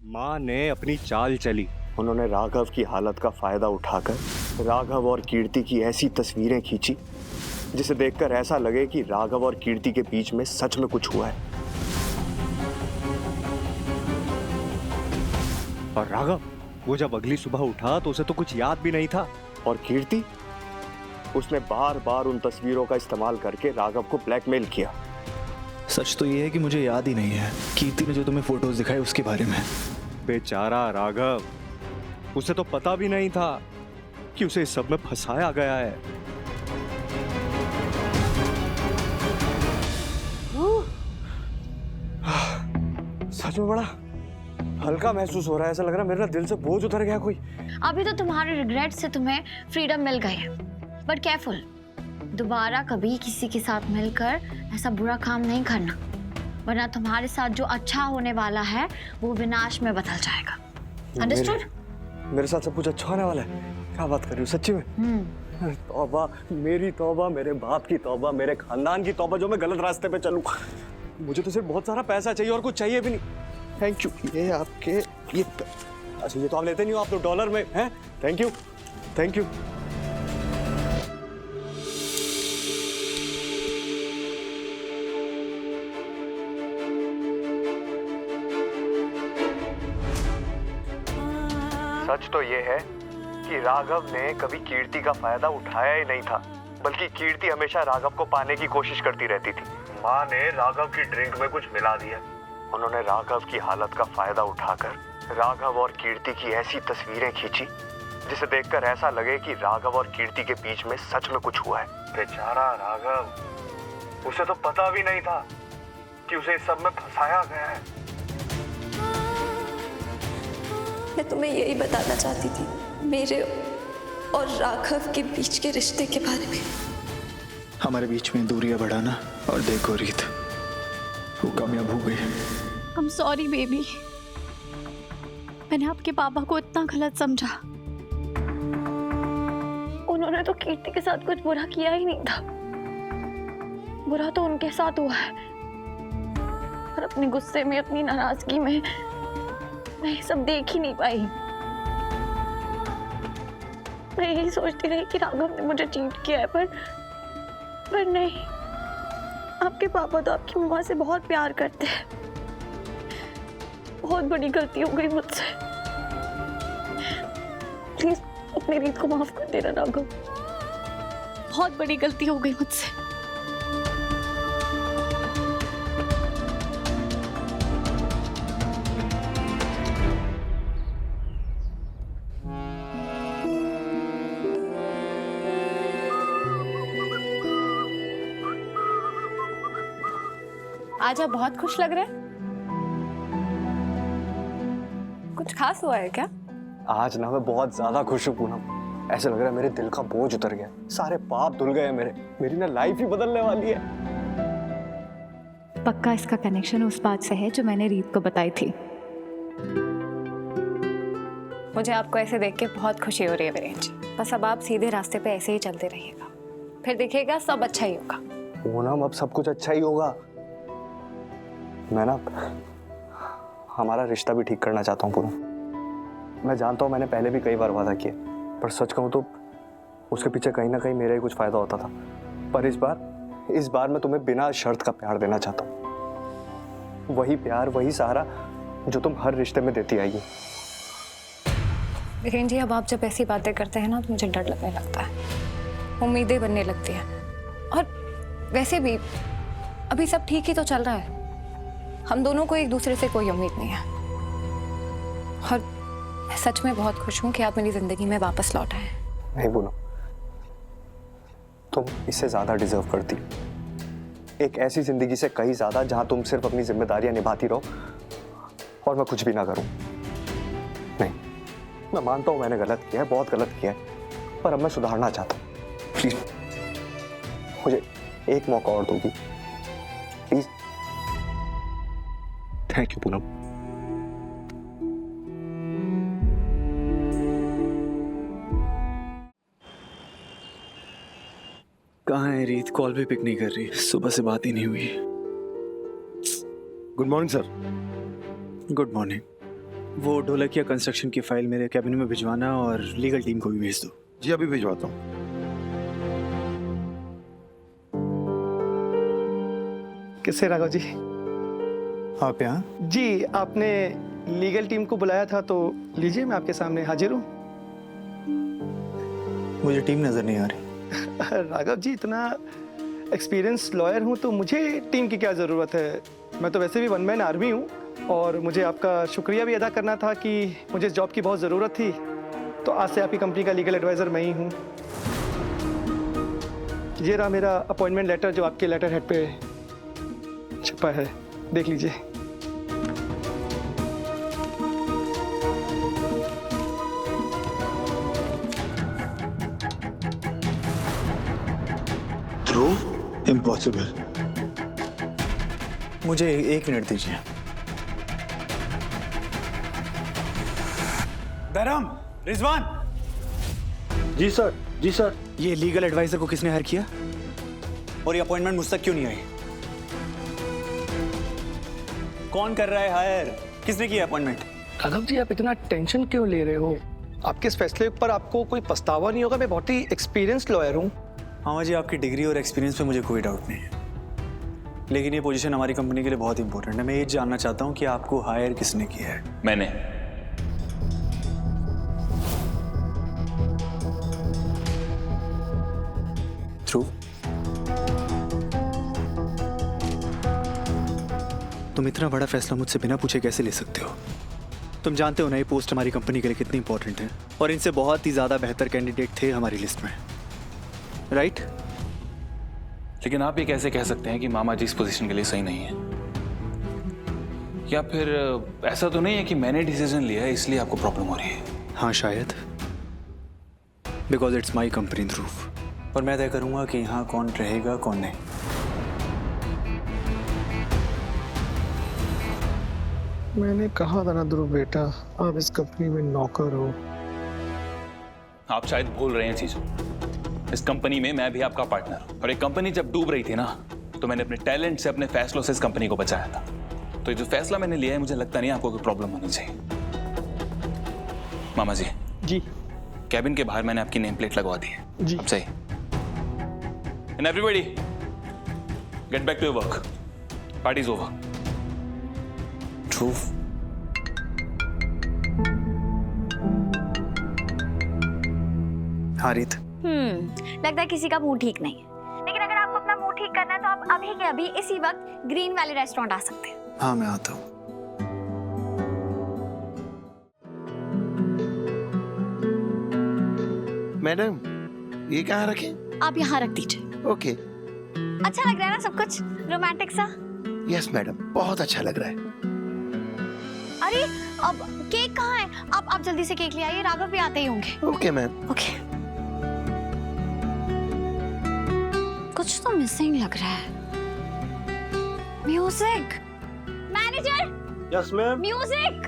माँ ने अपनी चाल चली। उन्होंने राघव की हालत का फायदा उठाकर राघव और कीर्ति की ऐसी तस्वीरें खींची जिसे देखकर ऐसा लगे कि राघव और कीर्ति के बीच में सच में कुछ हुआ है। और राघव वो जब अगली सुबह उठा तो उसे तो कुछ याद भी नहीं था। और कीर्ति, उसने बार बार उन तस्वीरों का इस्तेमाल करके राघव को ब्लैकमेल किया। सच तो ये है कि मुझे याद ही नहीं है कीर्ति ने जो तुम्हें फोटोज दिखाए उसके बारे में। बेचारा राघव, उसे तो पता भी नहीं था कि उसे इस सब में फंसाया गया है। सच में बड़ा हल्का महसूस हो रहा है। ऐसा लग रहा है मेरा दिल से बोझ उतर गया कोई। अभी तो तुम्हारे रिग्रेट से तुम्हें फ्रीडम मिल गई है, बट केयरफुल, दोबारा कभी किसी के साथ मिलकर ऐसा बुरा काम नहीं करना, वरना तुम्हारे साथ जो अच्छा होने वाला है वो विनाश में बदल जाएगा। अंडरस्टूड? मेरे साथ सब कुछ अच्छा होने वाला है? क्या बात कर रही हो सच्ची में? तौबा, मेरी तौबा, मेरे बाप की तौबा, मेरे खानदान की तौबा जो मैं गलत रास्ते पे चलूं। मुझे तो सिर्फ बहुत सारा पैसा चाहिए और कुछ चाहिए भी नहीं। Thank you. ये आपके ये अच्छा, ये तो आप लेते नहीं हो, आप तो डॉलर में हैं। Thank you, thank you. सच तो ये है कि राघव ने कभी कीर्ति का फायदा उठाया ही नहीं था, बल्कि कीर्ति हमेशा राघव को पाने की कोशिश करती रहती थी। माँ ने राघव की ड्रिंक में कुछ मिला दिया। उन्होंने राघव की हालत का फायदा उठाकर राघव और कीर्ति की ऐसी तस्वीरें खींची जिसे देखकर ऐसा लगे कि राघव और कीर्ति के बीच में सच में कुछ हुआ है। बेचारा राघव, उसे तो पता भी नहीं था कि उसे इस सब में फंसाया गया है। मैं तुम्हें यही बताना चाहती थी, मेरे और राघव के बीच के रिश्ते के बारे में। हमारे बीच में दूरियां बढ़ाना और देखो रीत, वो कामयाब हो गई। आई एम सॉरी बेबी, मैंने आपके पापा को इतना गलत समझा। उन्होंने तो कीर्ति के साथ कुछ बुरा किया ही नहीं था, बुरा तो उनके साथ हुआ है। और अपने गुस्से में, अपनी नाराजगी में मैं ये सब देख ही नहीं पाई। मैं यही सोचती रही कि राघव ने मुझे चीट किया है, पर नहीं। आपके पापा तो आपकी मम्मा से बहुत प्यार करते हैं। बहुत बड़ी गलती हो गई मुझसे, प्लीज अपनी रीत को माफ कर देना राघव। बहुत बड़ी गलती हो गई मुझसे। आज आप बहुत खुश लग रहे हैं। कुछ खास हुआ है क्या? आज ना मैं बहुत ज्यादा खुश हूँ पूनम। ऐसा लग रहा है मेरे दिल का बोझ उतर गया, सारे पाप धुल गए मेरे। मेरी ना लाइफ ही बदलने वाली है। पक्का इसका कनेक्शन उस बात से है जो मैंने रीत को बताई थी। मुझे आपको ऐसे देख के बहुत खुशी हो रही है वीरेंद्र जी। बस अब आप सीधे रास्ते पे ऐसे ही चलते रहिएगा, फिर देखिएगा सब अच्छा ही होगा। पूनम, अब सब कुछ अच्छा ही होगा। मैं ना हमारा रिश्ता भी ठीक करना चाहता हूँ पूनम। मैं जानता हूँ मैंने पहले भी कई बार वादा किया, पर सच कहूँ तो उसके पीछे कहीं ना कहीं मेरा ही कुछ फायदा होता था। पर इस बार मैं तुम्हें बिना शर्त का प्यार देना चाहता हूँ। वही प्यार, वही सहारा जो तुम हर रिश्ते में देती आई हो। वीरेंद्र जी, अब आप जब ऐसी बातें करते हैं ना तो मुझे डर लगने लगता है, उम्मीदें बनने लगती हैं। और वैसे भी अभी सब ठीक ही तो चल रहा है। हम दोनों को एक दूसरे से कोई उम्मीद नहीं है। और मैं सच में बहुत खुश हूँ कि आप मेरी जिंदगी में वापस लौट आए। नहीं बोलो, तुम इससे ज्यादा डिजर्व करती। एक ऐसी जिंदगी से कहीं ज्यादा जहां तुम सिर्फ अपनी जिम्मेदारियां निभाती रहो और मैं कुछ भी ना करूं। नहीं, मैं मानता हूं मैंने गलत किया है, बहुत गलत किया है, पर अब मैं सुधारना चाहता हूं। प्लीज मुझे एक मौका और दोगी प्लीज? Thank you Poonam. कहाँ है रीत? कॉल भी पिक नहीं कर रही, सुबह से बात ही नहीं हुई। Good morning sir. Good morning. वो ढोलकिया कंस्ट्रक्शन की फाइल मेरे कैबिन में भिजवाना और लीगल टीम को भी भेज दो। जी अभी भिजवाता हूँ। किससे राघव जी? आप यहाँ? जी आपने लीगल टीम को बुलाया था तो लीजिए मैं आपके सामने हाजिर हूँ। मुझे टीम नजर नहीं आ रही। राघव जी इतना एक्सपीरियंस लॉयर हूँ तो मुझे टीम की क्या ज़रूरत है। मैं तो वैसे भी वन मैन आर्मी हूँ और मुझे आपका शुक्रिया भी अदा करना था कि मुझे इस जॉब की बहुत ज़रूरत थी, तो आज से आपकी कंपनी का लीगल एडवाइज़र मैं ही हूँ। ये रहा मेरा अपॉइंटमेंट लेटर जो आपके लेटर हेड पे छपा है, देख लीजिए। ध्रुव, इम्पॉसिबल। मुझे 1 मिनट दीजिए। बैराम, रिजवान। जी सर, जी सर। ये लीगल एडवाइजर को किसने हायर किया और ये अपॉइंटमेंट मुझ तक क्यों नहीं आई? कौन कर रहा है हायर? किसने किया अपॉइंटमेंट? राघव जी आप इतना टेंशन क्यों ले रहे हो? आपके इस फैसले पर आपको कोई पछतावा नहीं होगा। मैं बहुत ही एक्सपीरियंस्ड लॉयर हूँ। मामा जी, आपकी डिग्री और एक्सपीरियंस पे मुझे कोई डाउट नहीं है, लेकिन ये पोजीशन हमारी कंपनी के लिए बहुत इंपॉर्टेंट है। मैं ये जानना चाहता हूँ कि आपको हायर किसने किया है? मैंने। ध्रुव, तुम इतना बड़ा फैसला मुझसे बिना पूछे कैसे ले सकते हो? तुम जानते हो ना ये पोस्ट हमारी कंपनी के लिए कितनी इंपॉर्टेंट है और इनसे बहुत ही ज्यादा बेहतर कैंडिडेट थे हमारी लिस्ट में, राइट? लेकिन आप ये कैसे कह सकते हैं कि मामा जी इस पोजीशन के लिए सही नहीं है? या फिर ऐसा तो नहीं है कि मैंने डिसीजन लिया है इसलिए आपको प्रॉब्लम हो रही है? हाँ शायद, बिकॉज इट्स माई कंपनी ध्रुव, और मैं तय करूंगा कि यहाँ कौन रहेगा कौन नहीं। मैंने कहा था ना ध्रुव बेटा, आप इस कंपनी में नौकर हो। आप शायद भूल रहे हैं चीजों। इस कंपनी में मैं भी आपका पार्टनर हूं, और एक कंपनी जब डूब रही थी ना, तो मैंने अपने टैलेंट से, अपने फैसलों से इस कंपनी को बचाया था। तो ये जो फैसला मैंने लिया है, मुझे लगता नहीं आपको कोई प्रॉब्लम होनी चाहिए। मामा जी, जी कैबिन के बाहर मैंने आपकी नेम प्लेट लगवा दी है। जी अब सही। And everybody get back to your work, party is over. Dhruv, Harit, लगता है किसी का मूड ठीक नहीं है, लेकिन अगर आपको अपना मूड ठीक करना है तो आप अभी के अभी इसी वक्त ग्रीन वैली रेस्टोरेंट आ सकते हैं। हाँ मैं आता हूँ। मैडम ये कहाँ रखे? आप यहाँ रख दीजिए। ओके। अच्छा लग रहा है ना सब कुछ, रोमांटिक सा? यस मैडम, बहुत अच्छा लग रहा है। अरे अब केक कहाँ है? आप जल्दी से केक ले आइए, राघव भी आते ही होंगे। Okay ma'am. ओके। कुछ तो मिसिंग लग रहा है। Music manager. Yes ma'am. Music.